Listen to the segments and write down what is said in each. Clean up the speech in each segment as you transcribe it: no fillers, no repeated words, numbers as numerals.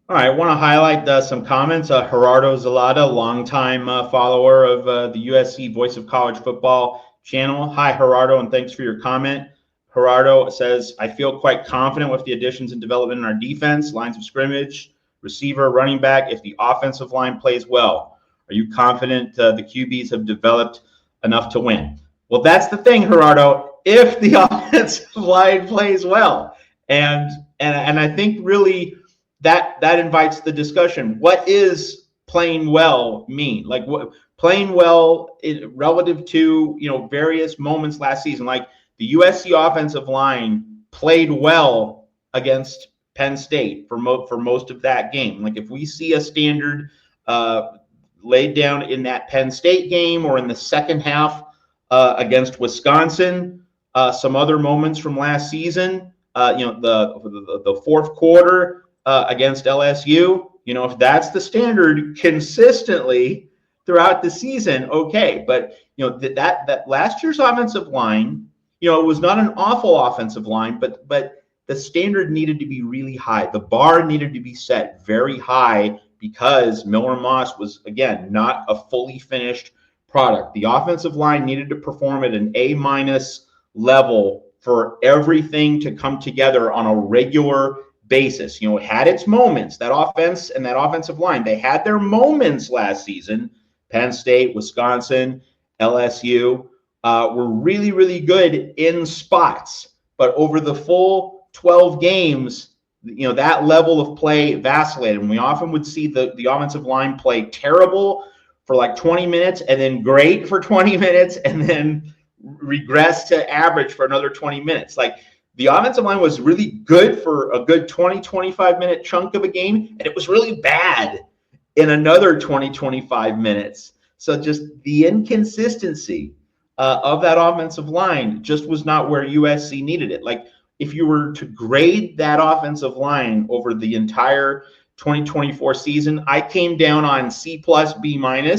All right, I want to highlight some comments. Gerardo Zalata, longtime follower of the USC Voice of College Football channel. Hi, Gerardo, and thanks for your comment. Gerardo says, I feel quite confident with the additions and development in our defense, lines of scrimmage, receiver, running back, if the offensive line plays well. Are you confident the QBs have developed enough to win? Well, that's the thing, Gerardo, if the offensive line plays well. And I think really that invites the discussion. What is playing well mean? Like what playing well relative to various moments last season? Like the USC offensive line played well against Penn State for most of that game. Like if we see a standard laid down in that Penn State game or in the second half against Wisconsin, some other moments from last season, the fourth quarter against LSU, if that's the standard consistently throughout the season, okay. But that last year's offensive line, it was not an awful offensive line, but the standard needed to be really high. The bar needed to be set very high because Miller Moss was, again, not a fully finished product. The offensive line needed to perform at an A- level for everything to come together on a regular basis. It had its moments. That offense and that offensive line, they had their moments last season. Penn State, Wisconsin, LSU were really, really good in spots. But over the full 12 games, that level of play vacillated. And we often would see the offensive line play terrible for like 20 minutes and then great for 20 minutes and then regress to average for another 20 minutes. Like the offensive line was really good for a good 20, 25-minute chunk of a game, and it was really bad in another 20, 25 minutes. So just the inconsistency of that offensive line just was not where USC needed it. Like if you were to grade that offensive line over the entire 2024 season, I came down on C+, B-.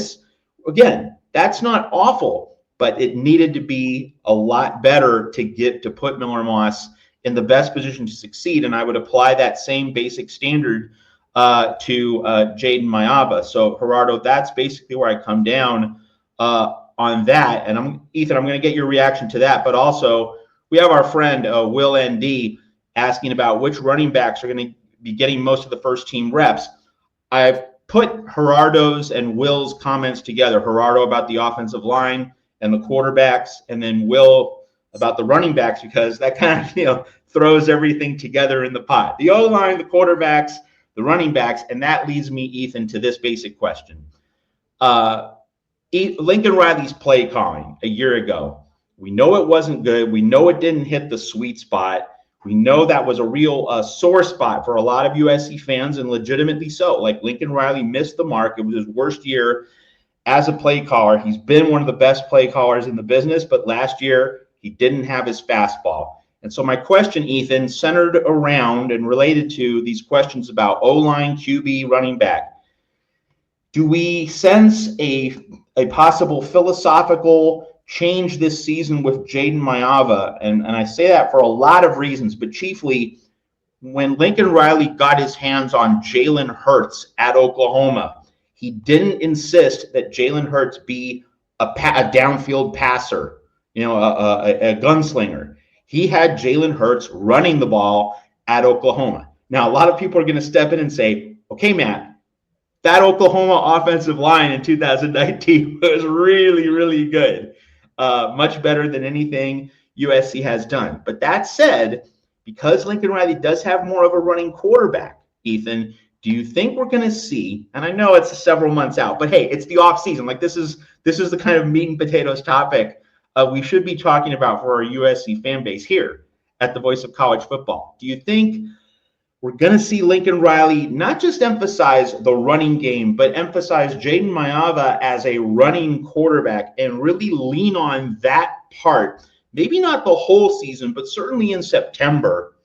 Again, that's not awful, but it needed to be a lot better to put Miller Moss in the best position to succeed. And I would apply that same basic standard to Jaden Mayava. So Gerardo, that's basically where I come down on that. And Ethan, I'm going to get your reaction to that, but also we have our friend Will ND asking about which running backs are going to be getting most of the first team reps. I've put Gerardo's and Will's comments together. Gerardo about the offensive line and the quarterbacks, and then Will about the running backs, because that kind of throws everything together in the pot. The O-line, the quarterbacks, the running backs, and that leads me, Ethan, to this basic question. Lincoln Riley's play calling a year ago, we know it wasn't good. We know it didn't hit the sweet spot. We know that was a real sore spot for a lot of USC fans, and legitimately so. Like Lincoln Riley missed the mark. It was his worst year as a play caller. He's been one of the best play callers in the business, but last year he didn't have his fastball. And so my question, Ethan, centered around and related to these questions about O-line, QB, running back. Do we sense a possible philosophical change this season with Jaden Mayava? And I say that for a lot of reasons, but chiefly when Lincoln Riley got his hands on Jalen Hurts at Oklahoma, he didn't insist that Jalen Hurts be a downfield passer, a gunslinger. He had Jalen Hurts running the ball at Oklahoma. Now, a lot of people are going to step in and say, okay, Matt, that Oklahoma offensive line in 2019 was really, really good. Much better than anything USC has done. But that said, because Lincoln Riley does have more of a running quarterback, Ethan, do you think we're going to see, and I know it's several months out, but hey, it's the off season. Like this is the kind of meat and potatoes topic we should be talking about for our USC fan base here at the Voice of College Football. Do you think we're going to see Lincoln Riley not just emphasize the running game, but emphasize Jaden Mayava as a running quarterback and really lean on that part? Maybe not the whole season, but certainly in September,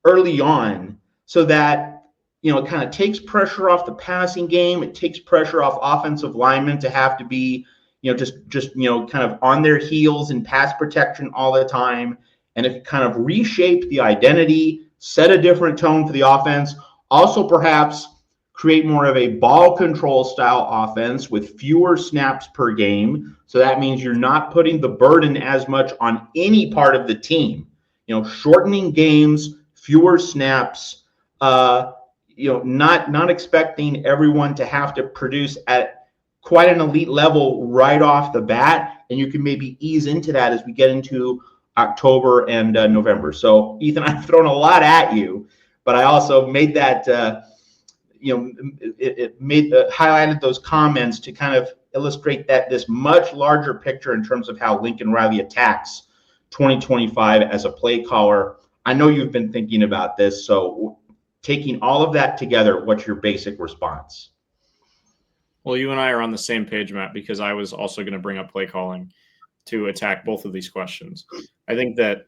early on, so that it kind of takes pressure off the passing game. It takes pressure off offensive linemen to have to be, just kind of on their heels in pass protection all the time. And if you kind of reshape the identity, set a different tone for the offense, Also, perhaps create more of a ball control style offense with fewer snaps per game. So that means you're not putting the burden as much on any part of the team. Shortening games, fewer snaps. Not expecting everyone to have to produce at quite an elite level right off the bat, and you can maybe ease into that as we get into October and November. So, Ethan, I've thrown a lot at you, but I also made that it made highlighted those comments to kind of illustrate that this much larger picture in terms of how Lincoln Riley attacks 2025 as a play caller. I know you've been thinking about this, so taking all of that together, what's your basic response? Well, you and I are on the same page, Matt, because I was also going to bring up play calling to attack both of these questions. I think that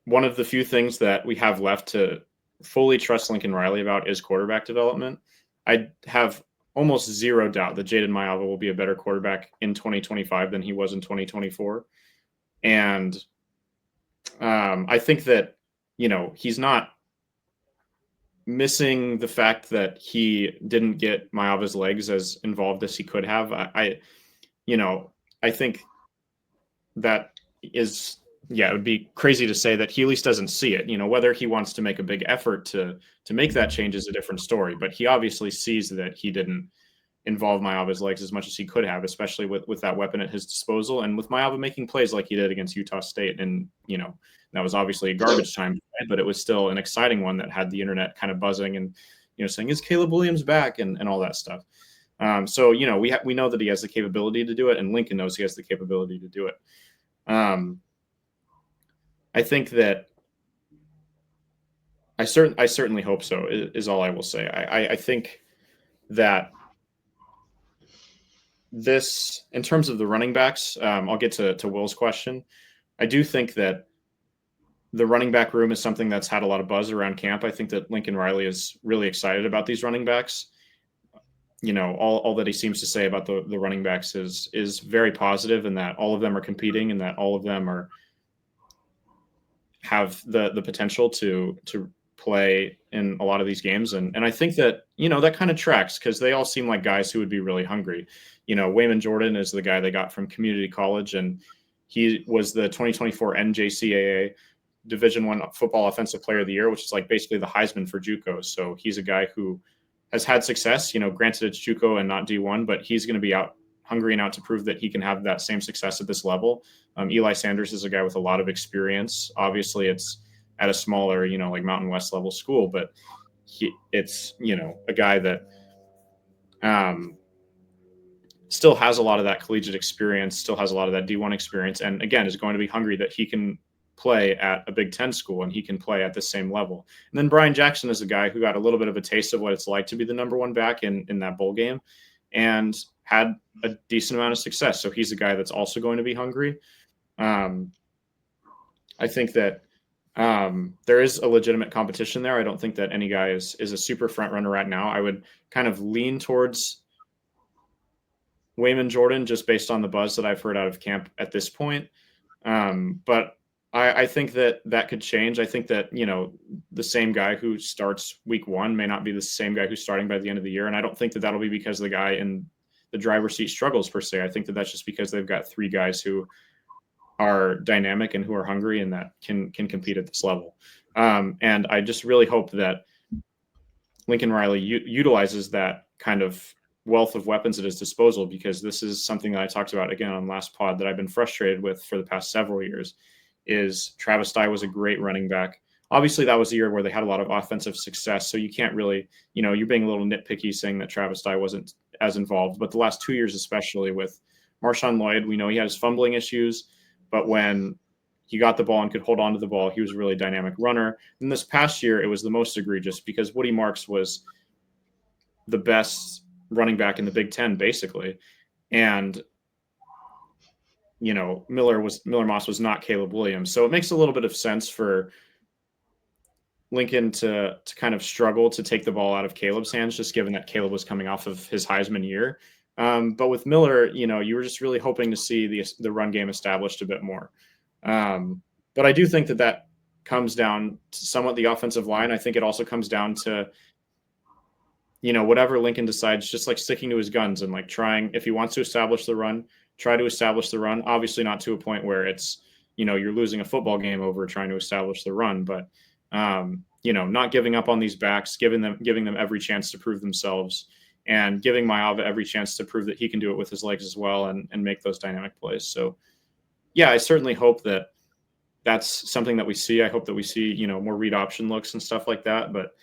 one of the few things that we have left to fully trust Lincoln Riley about is quarterback development. I have almost zero doubt that Jaden Mayava will be a better quarterback in 2025 than he was in 2024. And I think that, he's not missing the fact that he didn't get Mayava's legs as involved as he could have. I think that is, it would be crazy to say that he at least doesn't see it. Whether he wants to make a big effort to make that change is a different story, but he obviously sees that he didn't involve Mayava's legs as much as he could have, especially with that weapon at his disposal, and with Mayava making plays like he did against Utah State. And, that was obviously a garbage time play, but it was still an exciting one that had the internet kind of buzzing and, saying, is Caleb Williams back, and all that stuff. So, we know that he has the capability to do it, and Lincoln knows he has the capability to do it. I think that I certainly hope so, is all I will say. I think that this, in terms of the running backs, I'll get to Will's question. I do think that the running back room is something that's had a lot of buzz around camp. I think that Lincoln Riley is really excited about these running backs. All that he seems to say about the running backs is very positive, and that all of them are competing, and that all of them have the potential to play in a lot of these games. And I think that, that kind of tracks, because they all seem like guys who would be really hungry. Wayman Jordan is the guy they got from community college, and he was the 2024 NJCAA Division I Football Offensive Player of the Year, which is like basically the Heisman for JUCO. So he's a guy who has had success. Granted it's JUCO and not D1, but he's going to be out hungry and out to prove that he can have that same success at this level. Eli Sanders is a guy with a lot of experience. Obviously, it's at a smaller, like Mountain West level school, but it's a guy that still has a lot of that collegiate experience, still has a lot of that D1 experience, and again is going to be hungry that he can play at a Big Ten school and he can play at the same level. And then Brian Jackson is a guy who got a little bit of a taste of what it's like to be the number one back in that bowl game and had a decent amount of success. So he's a guy that's also going to be hungry. I think that there is a legitimate competition there. I don't think that any guy is a super front runner right now. I would kind of lean towards Wayman Jordan just based on the buzz that I've heard out of camp at this point. But I think that could change. I think that, the same guy who starts week one may not be the same guy who's starting by the end of the year. And I don't think that that'll be because the guy in the driver's seat struggles per se. I think that that's just because they've got three guys who are dynamic and who are hungry and that can compete at this level. And I just really hope that Lincoln Riley utilizes that kind of wealth of weapons at his disposal, because this is something that I talked about again on last pod that I've been frustrated with for the past several years. Is Travis Dye was a great running back. Obviously, that was a year where they had a lot of offensive success, so you can't really, you're being a little nitpicky saying that Travis Dye wasn't as involved. But the last 2 years, especially with Marshawn Lloyd, we know he had his fumbling issues, but when he got the ball and could hold on to the ball, he was a really dynamic runner. And this past year, it was the most egregious because Woody Marks was the best running back in the Big Ten, basically. And Miller Moss was not Caleb Williams. So it makes a little bit of sense for Lincoln to kind of struggle to take the ball out of Caleb's hands, just given that Caleb was coming off of his Heisman year. But with Miller, you were just really hoping to see the run game established a bit more. But I do think that comes down to somewhat the offensive line. I think it also comes down to, whatever Lincoln decides, just like sticking to his guns and like trying, if he wants to establish the run, try to establish the run. Obviously not to a point where it's, you're losing a football game over trying to establish the run, but not giving up on these backs, giving them every chance to prove themselves, and giving Maava every chance to prove that he can do it with his legs as well and make those dynamic plays. So yeah, I certainly hope that that's something that we see. I hope that we see, more read option looks and stuff like that, but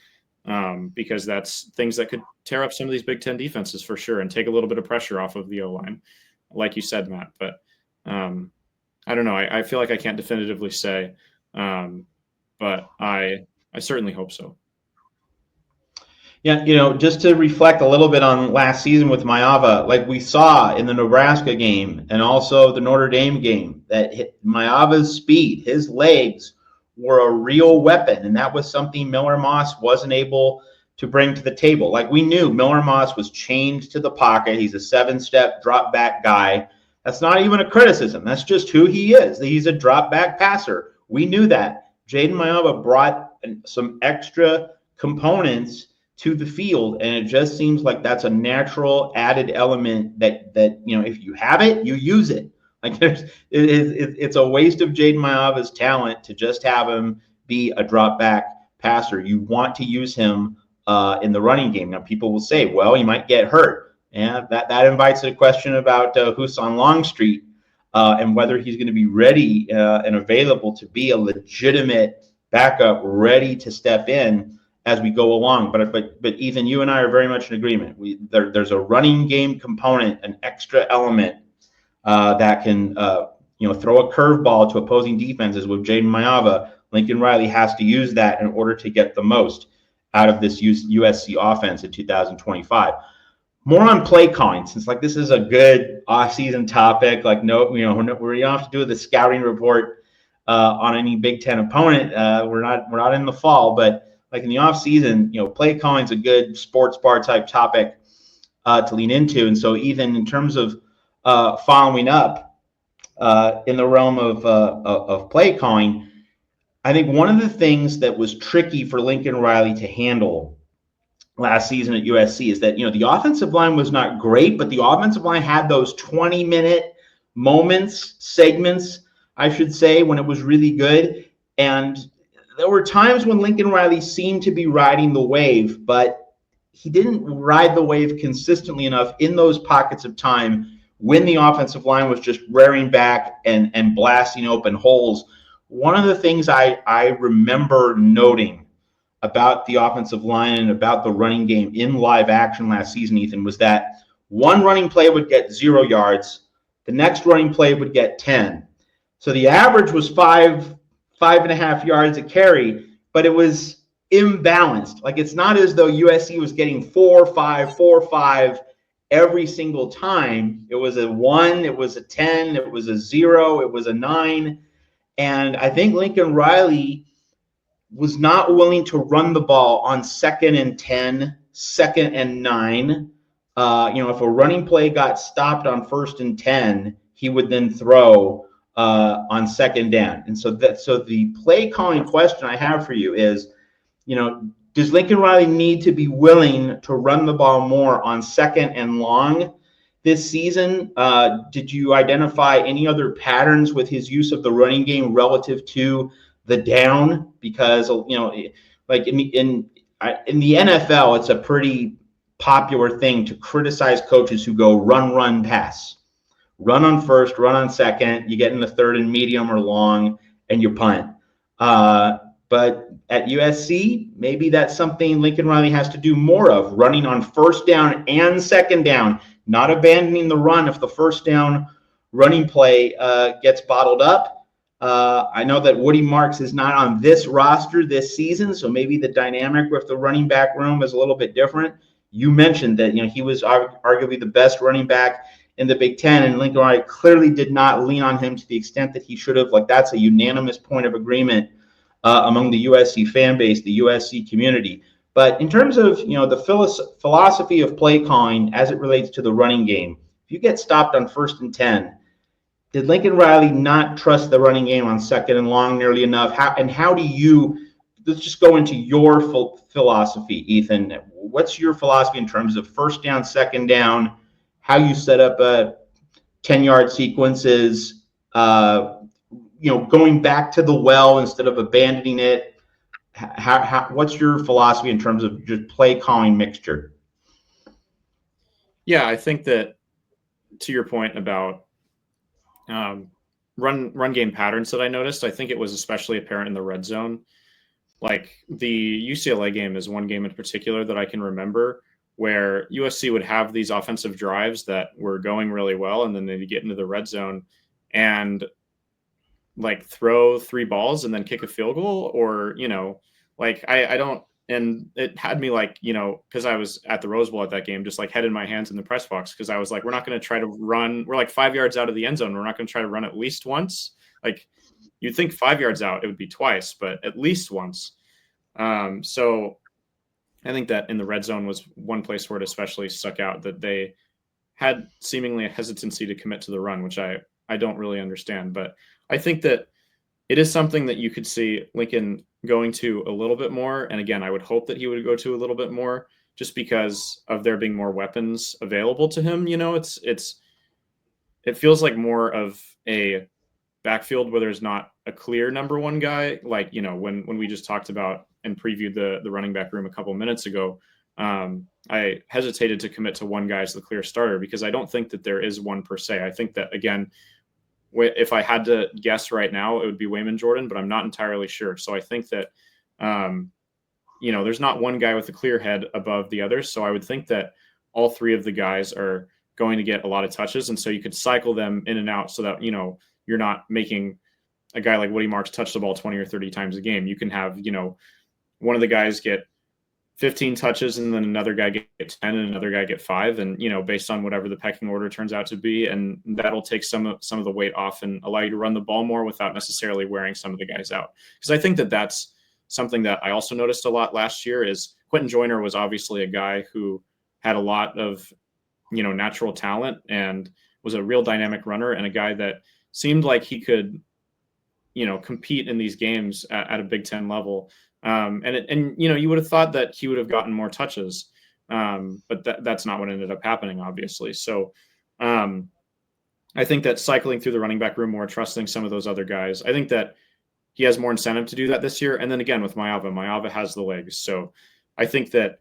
because that's things that could tear up some of these Big Ten defenses for sure and take a little bit of pressure off of the O-line, like you said, Matt. But I don't know. I feel like I can't definitively say, but I certainly hope so. Yeah, just to reflect a little bit on last season with Maava, like we saw in the Nebraska game and also the Notre Dame game, that Maava's speed, his legs were a real weapon, and that was something Miller Moss wasn't able to bring to the table. Like we knew Miller Moss was chained to the pocket. He's a 7-step drop back guy. That's not even a criticism. That's just who he is. He's a drop back passer. We knew that. Jaden Maava brought some extra components to the field, and it just seems like that's a natural added element that if you have it, you use it. Like it's a waste of Jaden Maava's talent to just have him be a drop back passer. You want to use him in the running game. Now people will say, well, he might get hurt, and that invites a question about Husan Longstreet and whether he's going to be ready and available to be a legitimate backup, ready to step in as we go along. But Ethan, you and I are very much in agreement. There's a running game component, an extra element that can throw a curveball to opposing defenses with Jaden Maava. Lincoln Riley has to use that in order to get the most out of this USC offense in 2025. More on play calling, since like this is a good off-season topic. Like we don't have to do the scouting report on any Big Ten opponent. We're not in the fall, but like in the off season, play calling is a good sports bar type topic to lean into. And so, Ethan, in terms of following up in the realm of play calling, I think one of the things that was tricky for Lincoln Riley to handle last season at USC is that the offensive line was not great, but the offensive line had those 20-minute segments, I should say, when it was really good. And there were times when Lincoln Riley seemed to be riding the wave, but he didn't ride the wave consistently enough in those pockets of time when the offensive line was just rearing back and blasting open holes. One of the things I remember noting about the offensive line and about the running game in live action last season, Ethan, was that one running play would get 0 yards, the next running play would get 10. So the average was 5.5 yards a carry, but it was imbalanced. Like it's not as though USC was getting 4, 5 every single time. It was a 1, it was a 10, it was a 0, it was a 9. And I think Lincoln Riley was not willing to run the ball on 2nd and 10, 2nd and 9. If a running play got stopped on 1st and 10, he would then throw on 2nd down. And so the play calling question I have for you is, does Lincoln Riley need to be willing to run the ball more on 2nd and long this season? Did you identify any other patterns with his use of the running game relative to the down? Because like in the NFL, it's a pretty popular thing to criticize coaches who go run, pass. Run on 1st, run on 2nd, you get in the 3rd and medium or long, and you punt. But at USC, maybe that's something Lincoln Riley has to do more of, running on 1st down and 2nd down, not abandoning the run if the 1st down running play gets bottled up. I know that Woody Marks is not on this roster this season, so maybe the dynamic with the running back room is a little bit different. You mentioned that he was arguably the best running back in the Big Ten, and Lincoln Riley clearly did not lean on him to the extent that he should have. Like that's a unanimous point of agreement among the USC fan base, the USC community. But in terms of the philosophy of play calling as it relates to the running game, if you get stopped on 1st and 10, Did Lincoln Riley not trust the running game on second and long nearly enough? How do you, let's just go into your philosophy, Ethan. What's your philosophy in terms of first down, second down, how you set up 10-yard sequences, going back to the well instead of abandoning it? What's your philosophy in terms of just play calling mixture? Yeah, I think that to your point about run game patterns that I noticed, I think it was especially apparent in the red zone. Like the UCLA game is one game in particular that I can remember where USC would have these offensive drives that were going really well, and then they'd get into the red zone and like throw three balls and then kick a field goal, or like I don't. And it had me like, because I was at the Rose Bowl at that game, just like head in my hands in the press box, because I was like, we're not going to try to run. We're like 5 yards out of the end zone. We're not going to try to run at least once. Like you'd think 5 yards out, it would be twice, but at least once. So I think that in the red zone was one place where it especially stuck out, that they had seemingly a hesitancy to commit to the run, which I don't really understand. But I think that it is something that you could see Lincoln going to a little bit more. And again, I would hope that he would go to a little bit more, just because of there being more weapons available to him. It feels like more of a backfield where there's not a clear number one guy. Like, when we just talked about and previewed the running back room a couple minutes ago, I hesitated to commit to one guy as the clear starter, because I don't think that there is one per se. I think that, again, if I had to guess right now, it would be Wayman Jordan, but I'm not entirely sure. So I think that, there's not one guy with a clear head above the others. So I would think that all three of the guys are going to get a lot of touches. And so you could cycle them in and out so that, you're not making a guy like Woody Marks touch the ball 20 or 30 times a game. You can have, one of the guys get 15 touches and then another guy get 10 and another guy get 5, and based on whatever the pecking order turns out to be, and that'll take some of the weight off and allow you to run the ball more without necessarily wearing some of the guys out. Because I think that that's something that I also noticed a lot last year. Is Quentin Joyner was obviously a guy who had a lot of natural talent and was a real dynamic runner, and a guy that seemed like he could compete in these games at a Big Ten level. And you would have thought that he would have gotten more touches, but that's not what ended up happening, obviously. So I think that cycling through the running back room more, trusting some of those other guys, I think that he has more incentive to do that this year. And then again, with Mayava has the legs. So I think that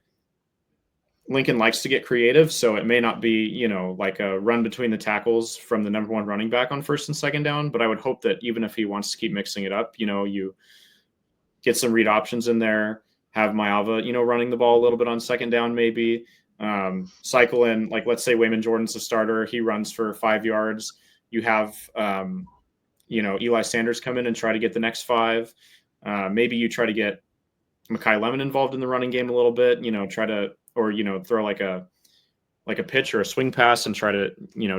Lincoln likes to get creative. So it may not be, like a run between the tackles from the number one running back on first and second down, but I would hope that even if he wants to keep mixing it up, you get some read options in there, have Mayava, running the ball a little bit on second down, maybe cycle in, like, let's say Wayman Jordan's the starter. He runs for 5 yards. You have, Eli Sanders come in and try to get the next 5. Maybe you try to get Mekhi Lemon involved in the running game a little bit, throw like a pitch or a swing pass and try to,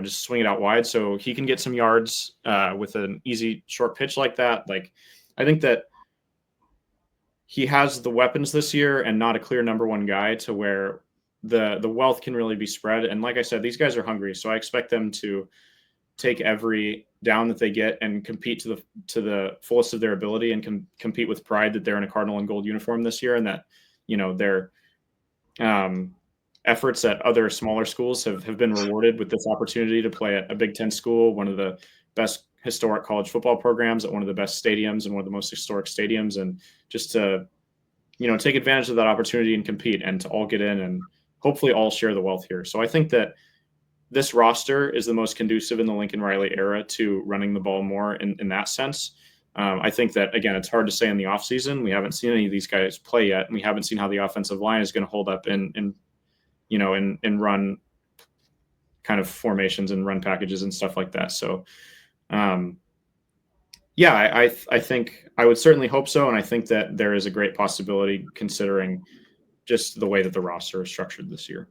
just swing it out wide so he can get some yards with an easy short pitch like that. Like, I think that he has the weapons this year and not a clear number one guy to where the wealth can really be spread. And like I said, these guys are hungry. So I expect them to take every down that they get and compete to the fullest of their ability, and compete with pride that they're in a Cardinal and gold uniform this year, and that, their efforts at other smaller schools have been rewarded with this opportunity to play at a Big Ten school, one of the best historic college football programs, at one of the best stadiums and one of the most historic stadiums, and just to, take advantage of that opportunity and compete, and to all get in and hopefully all share the wealth here. So I think that this roster is the most conducive in the Lincoln Riley era to running the ball more in that sense. I think that, again, it's hard to say in the offseason. We haven't seen any of these guys play yet, and we haven't seen how the offensive line is going to hold up in run kind of formations and run packages and stuff like that. So, I think I would certainly hope so. And I think that there is a great possibility, considering just the way that the roster is structured this year.